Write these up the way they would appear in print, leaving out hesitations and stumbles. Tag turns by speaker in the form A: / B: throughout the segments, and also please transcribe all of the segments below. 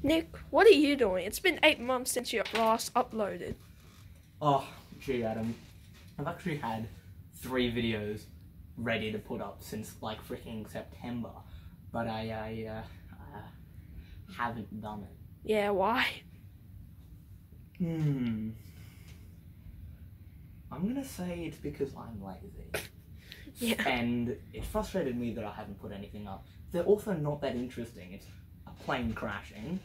A: Nick, what are you doing? It's been 8 months since you last uploaded.
B: Oh, gee, Adam. I've actually had 3 videos ready to put up since, like, freaking September. But I haven't done it.
A: Yeah, why?
B: I'm gonna say it's because I'm lazy.
A: Yeah.
B: And it frustrated me that I haven't put anything up. They're also not that interesting. It's a plane crashing,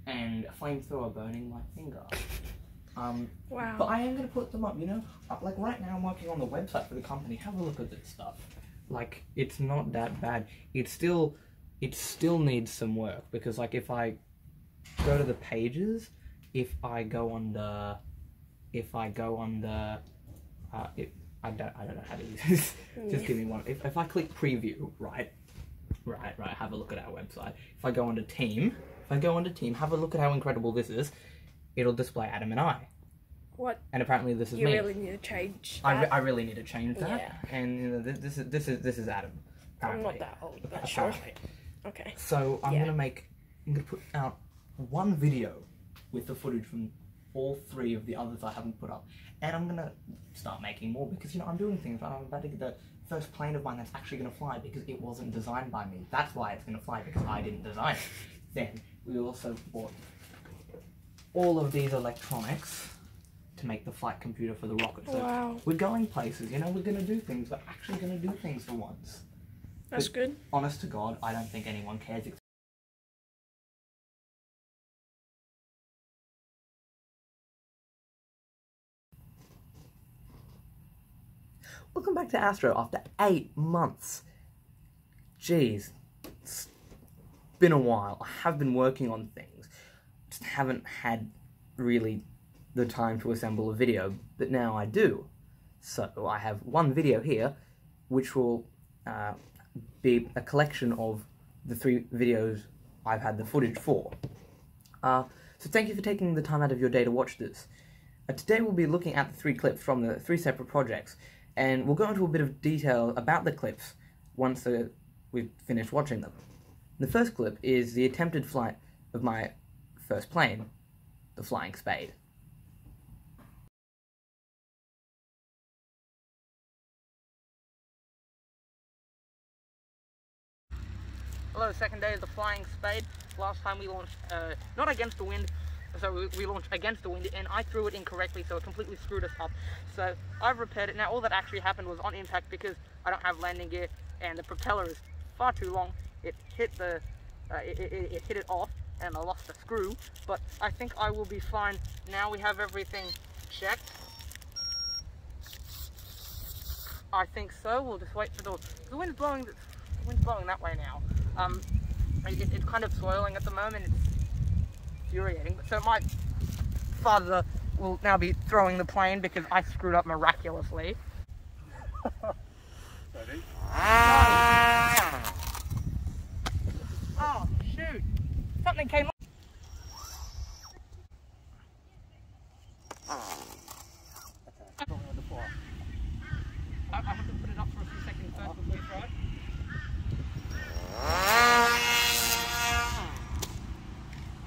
B: and a flamethrower burning my finger.
A: Wow.
B: But I am going to put them up, you know? Like, right now I'm working on the website for the company. Have a look at this stuff. Like, it's not that bad. It still needs some work, because, like, if I go to the pages, I don't know how to use this. Just give me one. If I click preview, right, have a look at our website. If I go onto team, have a look at how incredible this is. It'll display Adam and I.
A: What?
B: And apparently this is
A: you
B: me.
A: You really need to change that.
B: I really need to change that.
A: Yeah.
B: And you know, this is Adam.
A: I'm not that old, but sure. Okay.
B: So I'm gonna put out one video with the footage from all 3 of the others I haven't put up, and I'm gonna start making more, because, you know, I'm doing things. I'm about to get the first plane of mine that's actually gonna fly, because it wasn't designed by me. That's why it's gonna fly, because I didn't design it. Then we also bought all of these electronics to make the flight computer for the rocket. So
A: wow.
B: We're going places, you know, we're gonna do things. We're actually gonna do things for once.
A: That's good.
B: Honest to God, I don't think anyone cares. Welcome back to Astro after 8 months. Jeez, it's been a while. I have been working on things, just haven't had really the time to assemble a video, but now I do. So I have one video here, which will be a collection of the 3 videos I've had the footage for. So thank you for taking the time out of your day to watch this. Today we'll be looking at the 3 clips from the 3 separate projects, and we'll go into a bit of detail about the clips once we've finished watching them. The first clip is the attempted flight of my first plane, the Flying Spade. Hello, second day of the Flying Spade. Last time we launched, not against the wind, so we launched against the wind, and I threw it incorrectly, so it completely screwed us up. So I've repaired it. Now all that actually happened was on impact, because I don't have landing gear, and the propeller is far too long. It hit the, it hit it off, and I lost a screw, but I think I will be fine. Now we have everything checked. I think so. We'll just wait for the wind's blowing. The wind's blowing that way now. It's kind of swirling at the moment. It's infuriating. So my father will now be throwing the plane because I screwed up miraculously.
C: Ready?
B: Oh shoot! Something came up. I have to put it up for a few seconds first before you throw it.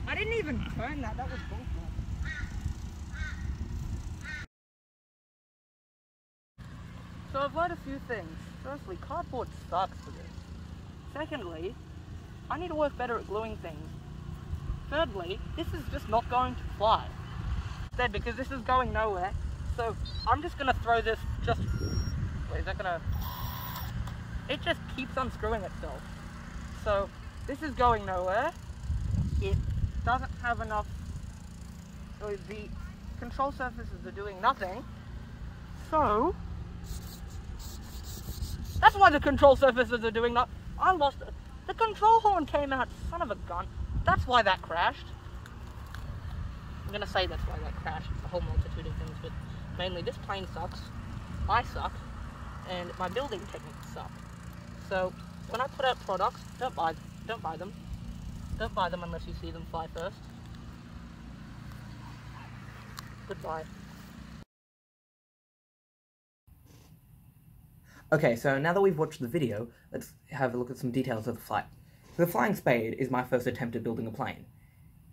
B: I didn't even turn that, that was bullshit. So I've learned a few things. Firstly, cardboard sucks for this. Secondly, I need to work better at gluing things. Thirdly, this is just not going to fly. Instead, because this is going nowhere, so I'm just gonna throw this just... Wait, is that gonna... It just keeps unscrewing itself. So, this is going nowhere. It doesn't have enough... So the control surfaces are doing nothing. So... That's why the control surfaces are doing nothing. I lost it. The control horn came out, son of a gun. That's why that crashed. I'm gonna say that's why that crashed. It's a whole multitude of things, but mainly this plane sucks, I suck, and my building techniques suck. So when I put out products, don't buy them. Don't buy them unless you see them fly first. Goodbye. Okay, so now that we've watched the video, let's have a look at some details of the flight. The Flying Spade is my first attempt at building a plane.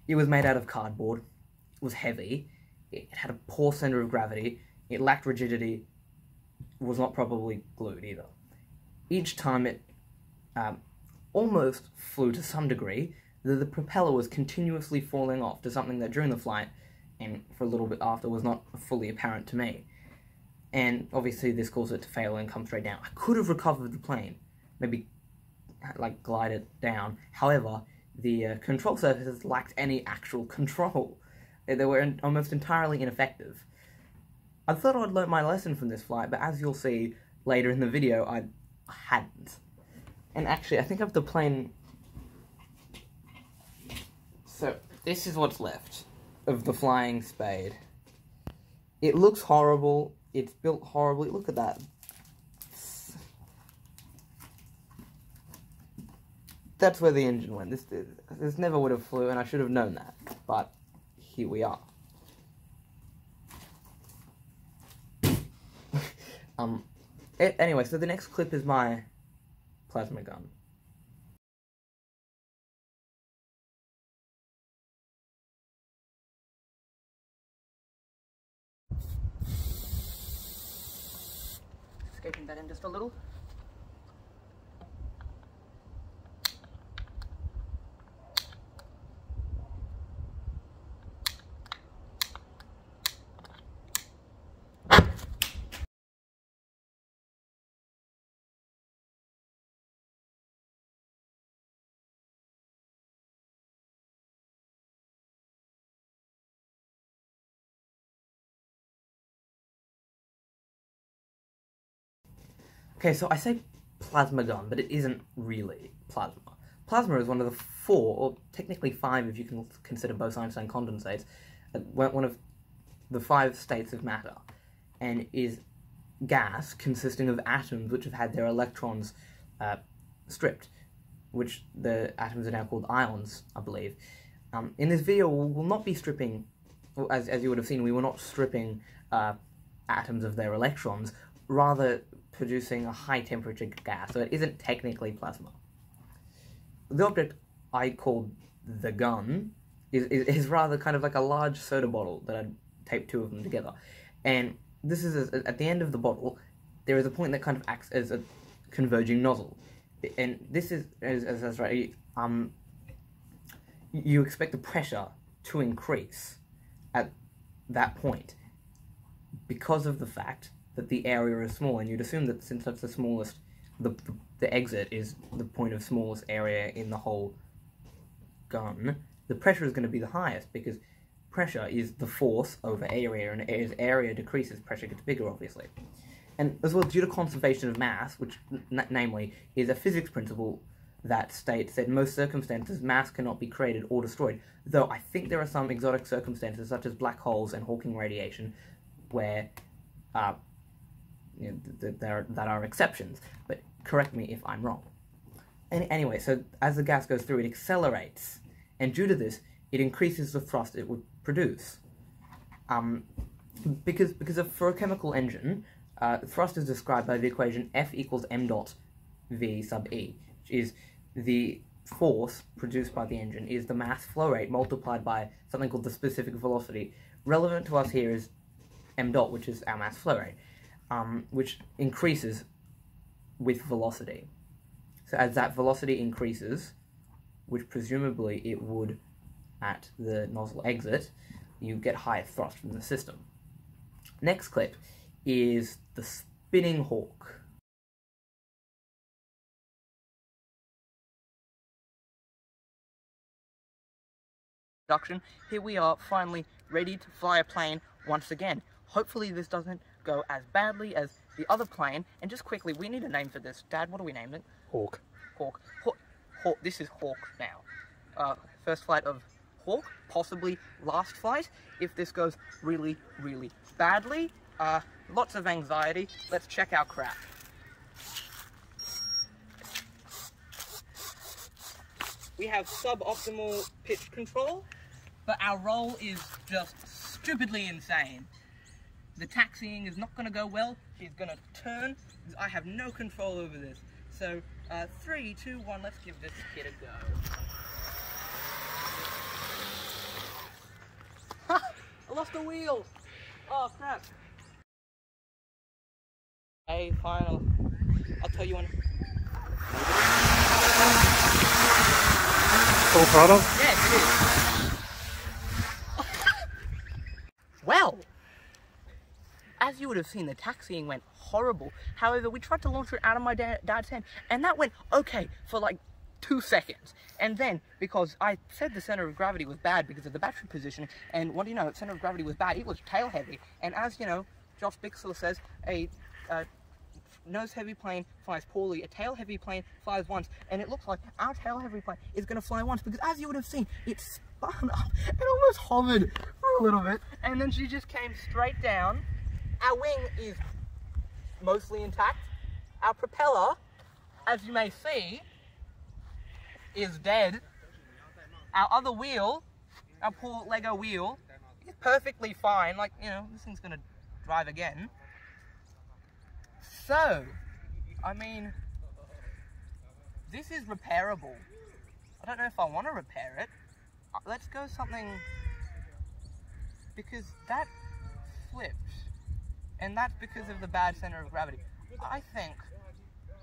B: It was made out of cardboard, it was heavy, it had a poor centre of gravity, it lacked rigidity, was not properly glued either. Each time it almost flew to some degree, the propeller was continuously falling off to something that during the flight, and for a little bit after, was not fully apparent to me. And obviously this caused it to fail and come straight down. I could have recovered the plane, maybe like glide it down. However, the control surfaces lacked any actual control. They were almost entirely ineffective. I thought I'd learnt my lesson from this flight, but as you'll see later in the video, I hadn't. And actually, I think I have the plane... So, this is what's left of the Flying Spade. It looks horrible, it's built horribly, look at that. That's where the engine went. This never would have flew, and I should have known that. But here we are. Anyway, so the next clip is my plasma gun. Escaping that in just a little. Okay, so I say plasma gun, but it isn't really plasma. Plasma is one of the 4, or technically 5 if you can consider Bose-Einstein condensates, one of the 5 states of matter, and is gas consisting of atoms which have had their electrons stripped, which the atoms are now called ions, I believe. In this video, we'll not be stripping, as you would have seen, we were not stripping atoms of their electrons, rather producing a high-temperature gas, so it isn't technically plasma. The object I called the gun is rather kind of like a large soda bottle that I'd taped 2 of them together. And this is, at the end of the bottle, there is a point that kind of acts as a converging nozzle. And this is, as right, you expect the pressure to increase at that point because of the fact that the area is small, and you'd assume that since that's the smallest, the exit is the point of smallest area in the whole gun, the pressure is going to be the highest, because pressure is the force over area, and as area decreases, pressure gets bigger, obviously. And as well, due to conservation of mass, which namely is a physics principle that states that in most circumstances mass cannot be created or destroyed, though I think there are some exotic circumstances such as black holes and Hawking radiation where that are exceptions, but correct me if I'm wrong. Anyway, so as the gas goes through, it accelerates, and due to this, it increases the thrust it would produce. Because for a chemical engine, thrust is described by the equation F equals m dot v sub e, which is the force produced by the engine is the mass flow rate multiplied by something called the specific velocity. Relevant to us here is m dot, which is our mass flow rate, which increases with velocity. So as that velocity increases, which presumably it would at the nozzle exit, you get higher thrust from the system. Next clip is the spinning hawk. Here we are, finally ready to fly a plane once again. Hopefully this doesn't go as badly as the other plane. And just quickly, we need a name for this. Dad, what do we name it?
C: Hawk.
B: Hawk. Hawk. This is Hawk now. First flight of Hawk, possibly last flight, if this goes really, really badly. Lots of anxiety. Let's check our crap. We have suboptimal pitch control, but our roll is just stupidly insane. The taxiing is not going to go well. She's going to turn. I have no control over this. So, 3, 2, 1, let's give this kid a go. Ha! I lost the wheel! Oh, crap. Hey, final. I'll tell you when.
C: Full throttle?
B: Yes, it is. Well, as you would have seen, the taxiing went horrible. However, we tried to launch it out of my dad's hand, and that went okay for like 2 seconds. And then, because I said the center of gravity was bad because of the battery position, and what do you know, the center of gravity was bad, it was tail heavy. And as you know, Josh Bixler says, a nose-heavy plane flies poorly, a tail-heavy plane flies once, and it looks like our tail-heavy plane is going to fly once, because as you would have seen, it spun up and almost hovered for a little bit, and then she just came straight down. Our wing is mostly intact. Our propeller, as you may see, is dead. Our other wheel, our poor Lego wheel, is perfectly fine. Like, you know, this thing's going to drive again. So, I mean, this is repairable. I don't know if I want to repair it. Let's go something, because that flipped, and that's because of the bad center of gravity. I think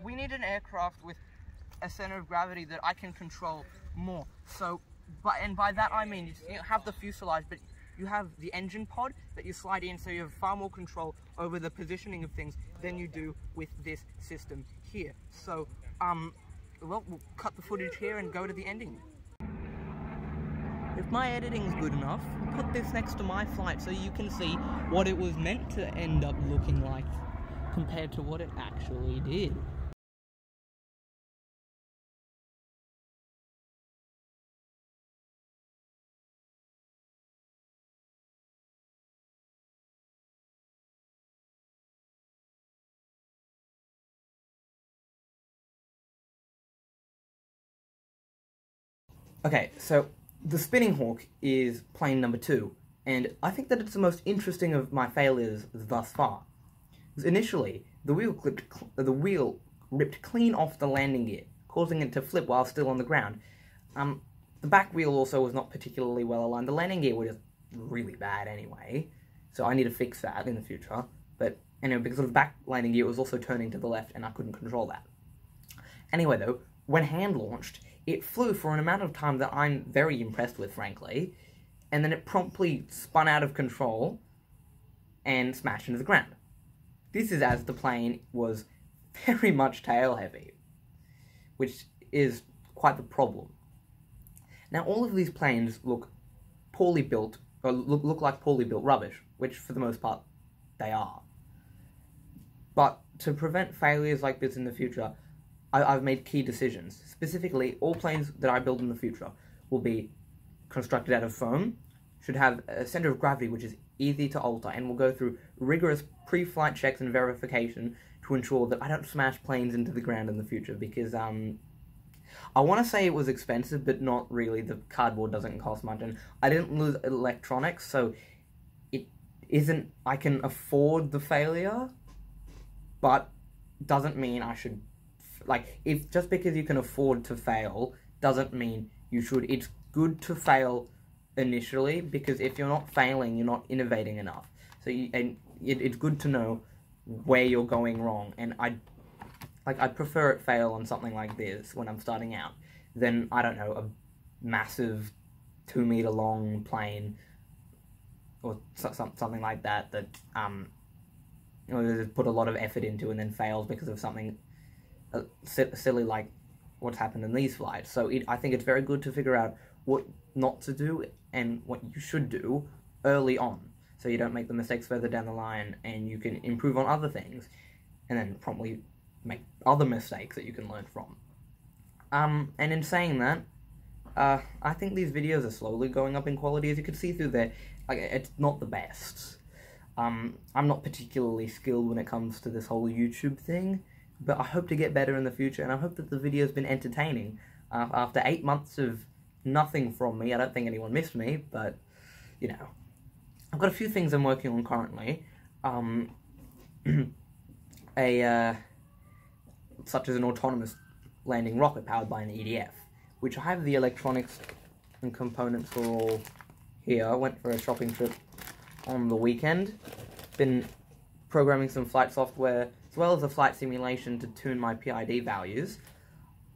B: we need an aircraft with a center of gravity that I can control more. So, and by that I mean, you have the fuselage, but you have the engine pod that you slide in, so you have far more control over the positioning of things than you do with this system here. So, well, we'll cut the footage here and go to the ending. If my editing's good enough, I'll put this next to my flight so you can see what it was meant to end up looking like compared to what it actually did. Okay, so the spinning hawk is plane number 2, and I think that it's the most interesting of my failures thus far. Initially, the wheel ripped clean off the landing gear, causing it to flip while still on the ground. The back wheel also was not particularly well aligned. The landing gear was just really bad anyway, so I need to fix that in the future. But anyway, because of the back landing gear, it was also turning to the left, and I couldn't control that. Anyway, though, when hand launched, it flew for an amount of time that I'm very impressed with, frankly, and then it promptly spun out of control and smashed into the ground. This is as the plane was very much tail heavy, which is quite the problem. Now, all of these planes look poorly built, or look like poorly built rubbish, which for the most part they are. But to prevent failures like this in the future, I've made key decisions. Specifically, all planes that I build in the future will be constructed out of foam, should have a center of gravity which is easy to alter, and will go through rigorous pre-flight checks and verification to ensure that I don't smash planes into the ground in the future, because I want to say it was expensive, but not really. The cardboard doesn't cost much, and I didn't lose electronics, so it isn't, I can afford the failure, but doesn't mean I should. Like, if just because you can afford to fail doesn't mean you should. It's good to fail initially, because if you're not failing, you're not innovating enough. So it's good to know where you're going wrong. And I'd prefer it fail on something like this when I'm starting out than, I don't know, a massive 2-meter long plane or something like that you know, put a lot of effort into and then fails because of something silly like what's happened in these flights. So I think it's very good to figure out what not to do and what you should do early on, so you don't make the mistakes further down the line, and you can improve on other things, and then promptly make other mistakes that you can learn from. And in saying that, I think these videos are slowly going up in quality. As you can see through there, like, it's not the best. I'm not particularly skilled when it comes to this whole YouTube thing, but I hope to get better in the future, and I hope that the video's been entertaining. After 8 months of nothing from me, I don't think anyone missed me, but, you know. I've got a few things I'm working on currently. such as an autonomous landing rocket powered by an EDF, which I have the electronics and components for all here. I went for a shopping trip on the weekend. Been programming some flight software as well as a flight simulation to tune my PID values.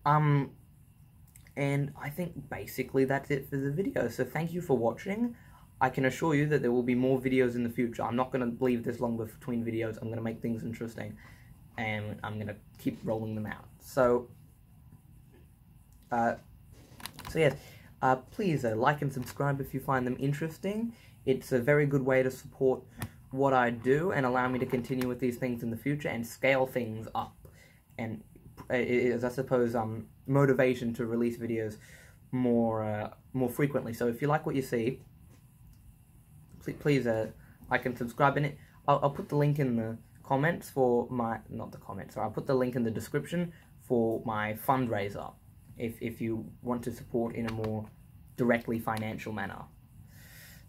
B: And I think basically that's it for the video. So thank you for watching. I can assure you that there will be more videos in the future. I'm not going to leave this long between videos. I'm going to make things interesting, and I'm going to keep rolling them out. So yes, please like and subscribe if you find them interesting. It's a very good way to support what I do and allow me to continue with these things in the future and scale things up. And it is, I suppose, motivation to release videos more frequently. So if you like what you see, please like and subscribe. In it, I'll put the link in the comments for my, not the comments, sorry, I'll put the link in the description for my fundraiser if you want to support in a more directly financial manner.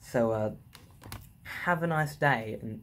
B: So have a nice day. And